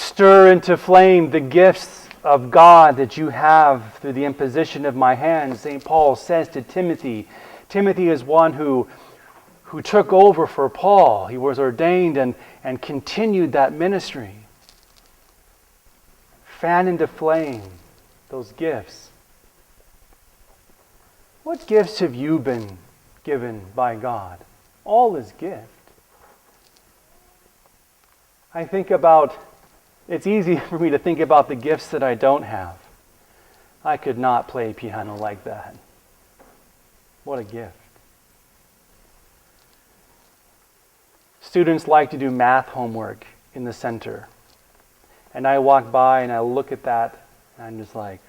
Stir into flame the gifts of God that you have through the imposition of my hands. St. Paul says to Timothy. Timothy is one who took over for Paul. He was ordained and continued that ministry. Fan into flame those gifts. What gifts have you been given by God? All is gift. I think about, it's easy for me to think about the gifts that I don't have. I could not play piano like that. What a gift. Students like to do math homework in the center. And I walk by and I look at that and I'm just like,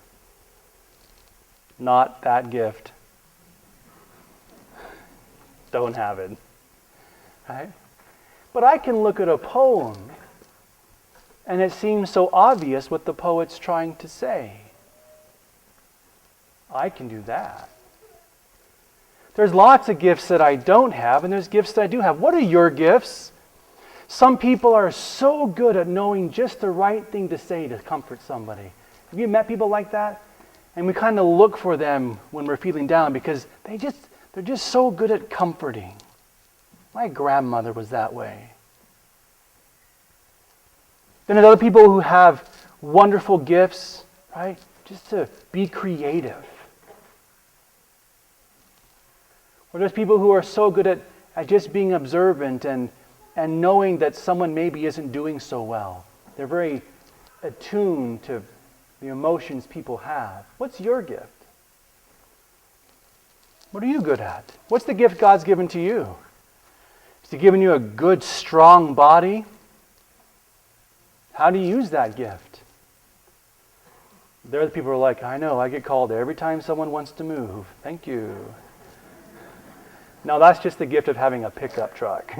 not that gift. Don't have it. Right? But I can look at a poem and it seems so obvious what the poet's trying to say. I can do that. There's lots of gifts that I don't have, and there's gifts that I do have. What are your gifts? Some people are so good at knowing just the right thing to say to comfort somebody. Have you met people like that? And we kind of look for them when we're feeling down because they're just so good at comforting. My grandmother was that way. Then there's other people who have wonderful gifts, right? Just to be creative. Or there's people who are so good at just being observant and knowing that someone maybe isn't doing so well. They're very attuned to the emotions people have. What's your gift? What are you good at? What's the gift God's given to you? Has He given you a good, strong body? How do you use that gift? There are the people who are like, I know, I get called every time someone wants to move. Thank you. No, that's just the gift of having a pickup truck.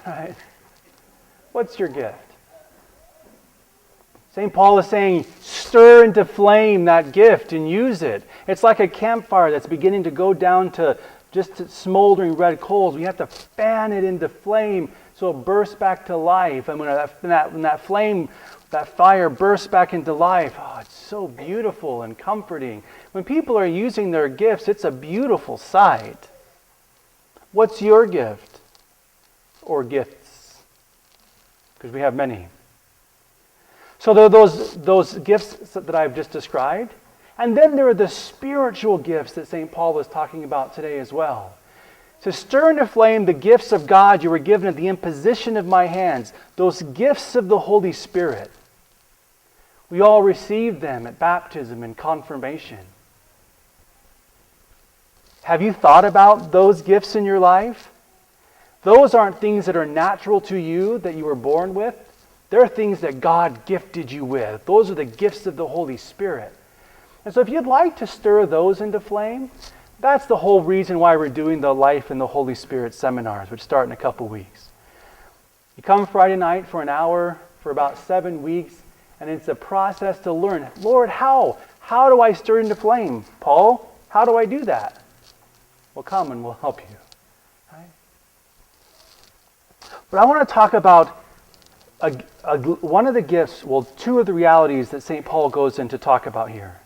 Right? What's your gift? St. Paul is saying, stir into flame that gift and use it. It's like a campfire that's beginning to go down to just smoldering red coals. We have to fan it into flame so it bursts back to life. And when that flame, that fire bursts back into life, oh, it's so beautiful and comforting. When people are using their gifts, it's a beautiful sight. What's your gift? Or gifts? Because we have many. So there are those gifts that I've just described. And then there are the spiritual gifts that St. Paul is talking about today as well. To stir into flame the gifts of God you were given at the imposition of my hands. Those gifts of the Holy Spirit. We all receive them at baptism and confirmation. Have you thought about those gifts in your life? Those aren't things that are natural to you, that you were born with. They're things that God gifted you with. Those are the gifts of the Holy Spirit. And so if you'd like to stir those into flame, that's the whole reason why we're doing the Life in the Holy Spirit seminars, which start in a couple weeks. You come Friday night for an hour for about 7 weeks, and it's a process to learn. Lord, how? How do I stir into flame? Paul, how do I do that? Well, come and we'll help you. Right? But I want to talk about one of the gifts, well, two of the realities that St. Paul goes in to talk about here.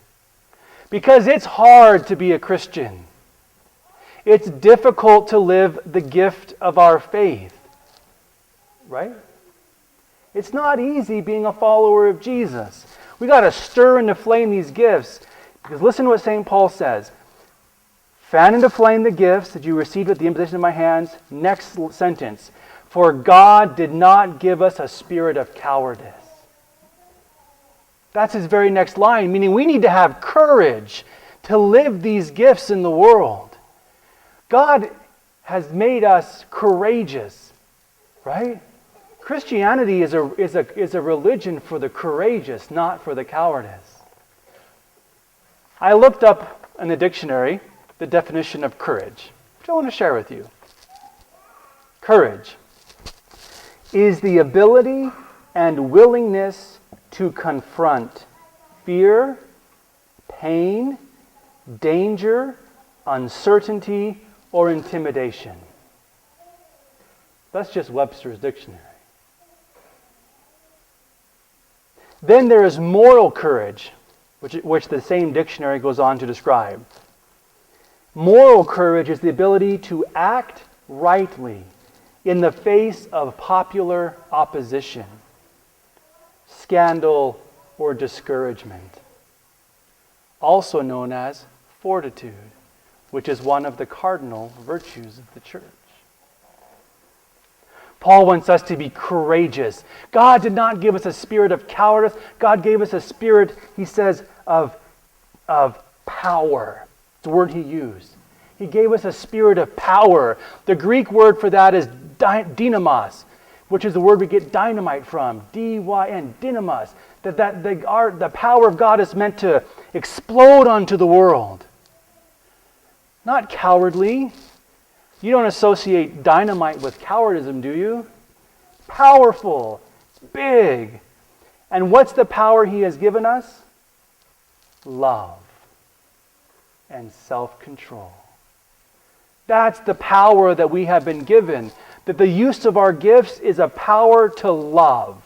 Because it's hard to be a Christian. It's difficult to live the gift of our faith. Right? It's not easy being a follower of Jesus. We got to stir into flame these gifts. Because listen to what St. Paul says. Fan into flame the gifts that you received at the imposition of my hands. Next sentence. For God did not give us a spirit of cowardice. That's his very next line, meaning we need to have courage to live these gifts in the world. God has made us courageous, right? Christianity is a religion for the courageous, not for the cowardice. I looked up in the dictionary the definition of courage, which I want to share with you. Courage is the ability and willingness to confront fear, pain, danger, uncertainty, or intimidation. That's just Webster's dictionary. Then there is moral courage, which the same dictionary goes on to describe. Moral courage is the ability to act rightly in the face of popular opposition, scandal, or discouragement. Also known as fortitude, which is one of the cardinal virtues of the church. Paul wants us to be courageous. God did not give us a spirit of cowardice. God gave us a spirit, he says, of power. It's the word he used. He gave us a spirit of power. The Greek word for that is dynamos, which is the word we get dynamite from. D-Y-N, dynamos. The power of God is meant to explode onto the world. Not cowardly. You don't associate dynamite with cowardism, do you? Powerful, big. And what's the power he has given us? Love and self-control. That's the power that we have been given. That the use of our gifts is a power to love.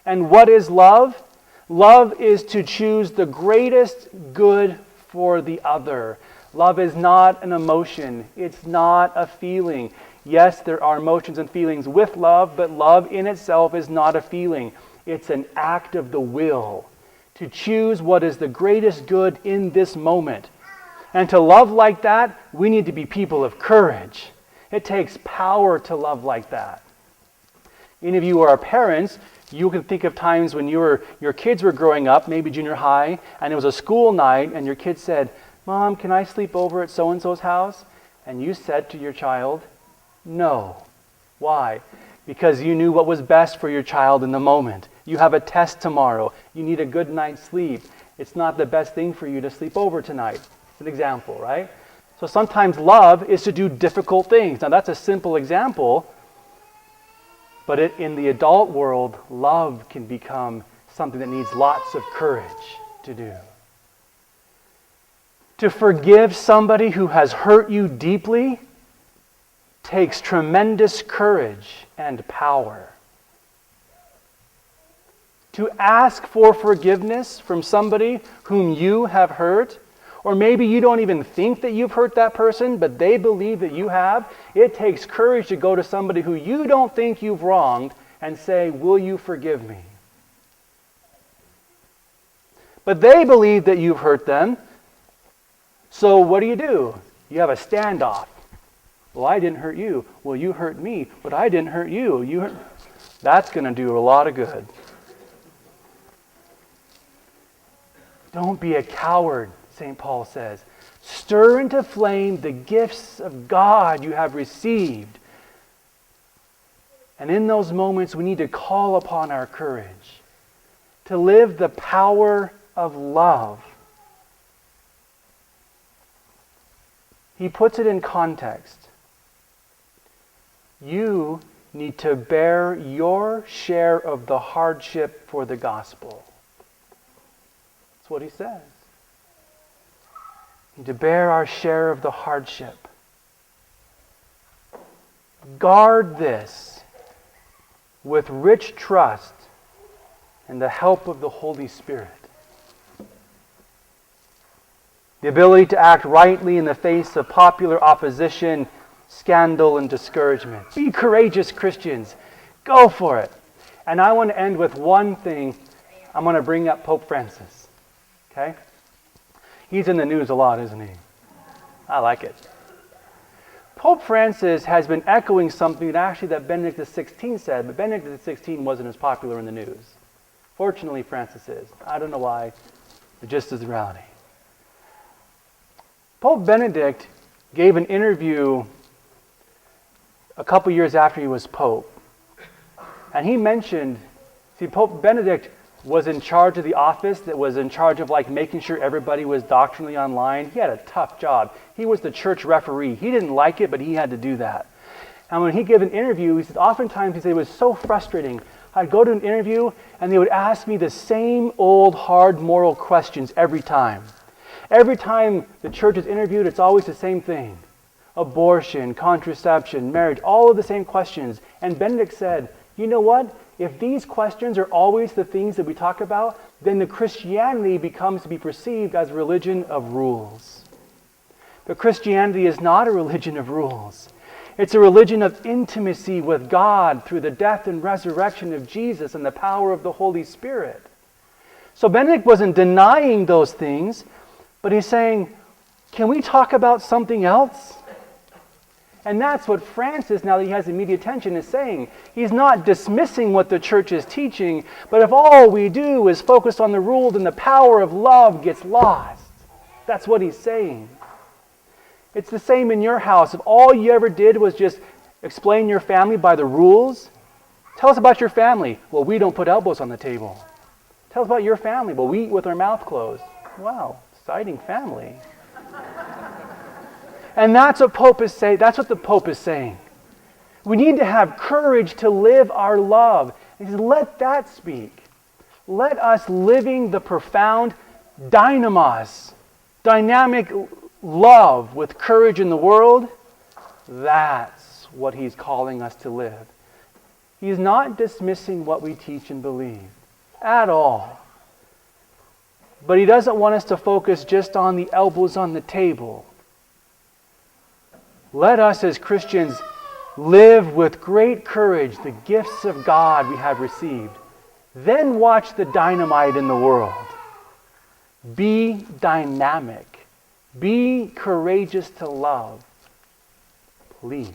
And what is love? Love is to choose the greatest good for the other. Love is not an emotion. It's not a feeling. Yes, there are emotions and feelings with love, but love in itself is not a feeling. It's an act of the will to choose what is the greatest good in this moment. And to love like that, we need to be people of courage. It takes power to love like that. Any of you who are parents, you can think of times when your kids were growing up, maybe junior high, and it was a school night, and your kid said, "Mom, can I sleep over at so-and-so's house?" And you said to your child, "No." Why? Because you knew what was best for your child in the moment. You have a test tomorrow. You need a good night's sleep. It's not the best thing for you to sleep over tonight. It's an example, right? So sometimes love is to do difficult things. Now that's a simple example, but in the adult world, love can become something that needs lots of courage to do. To forgive somebody who has hurt you deeply takes tremendous courage and power. To ask for forgiveness from somebody whom you have hurt, or maybe you don't even think that you've hurt that person, but they believe that you have, it takes courage to go to somebody who you don't think you've wronged and say, "Will you forgive me?" But they believe that you've hurt them, so what do? You have a standoff. "Well, I didn't hurt you." "Well, you hurt me, but I didn't hurt you." That's going to do a lot of good. Don't be a coward, St. Paul says. Stir into flame the gifts of God you have received. And in those moments, we need to call upon our courage to live the power of love. He puts it in context. You need to bear your share of the hardship for the gospel. That's what he says. We need to bear our share of the hardship. Guard this with rich trust and the help of the Holy Spirit. The ability to act rightly in the face of popular opposition, scandal, and discouragement. Be courageous, Christians. Go for it. And I want to end with one thing. I'm going to bring up Pope Francis. Okay? He's in the news a lot, isn't he? I like it. Pope Francis has been echoing something that Benedict XVI said, but Benedict XVI wasn't as popular in the news. Fortunately, Francis is. I don't know why, but just as the reality. Pope Benedict gave an interview a couple years after he was Pope. And he mentioned, Pope Benedict was in charge of the office that was in charge of making sure everybody was doctrinally online. He had a tough job. He was the church referee. He didn't like it, but he had to do that. And when he gave an interview, he said, oftentimes it was so frustrating. I'd go to an interview and they would ask me the same old hard moral questions every time. Every time the church is interviewed, it's always the same thing. Abortion, contraception, marriage, all of the same questions. And Benedict said, You know what? If these questions are always the things that we talk about, then the Christianity becomes to be perceived as a religion of rules. But Christianity is not a religion of rules. It's a religion of intimacy with God through the death and resurrection of Jesus and the power of the Holy Spirit. So Benedict wasn't denying those things, but he's saying, can we talk about something else? And that's what Francis, now that he has immediate attention, is saying. He's not dismissing what the church is teaching, but if all we do is focus on the rules, then the power of love gets lost. That's what he's saying. It's the same in your house. If all you ever did was just explain your family by the rules, tell us about your family. Well, we don't put elbows on the table. Tell us about your family. Well, we eat with our mouth closed. Wow, exciting family. And that's what that's what the Pope is saying. We need to have courage to live our love. And he says, let that speak. Let us living the profound dynamos, dynamic love with courage in the world, that's what he's calling us to live. He's not dismissing what we teach and believe at all. But he doesn't want us to focus just on the elbows on the table. Let us as Christians live with great courage the gifts of God we have received. Then watch the dynamite in the world. Be dynamic. Be courageous to love. Please.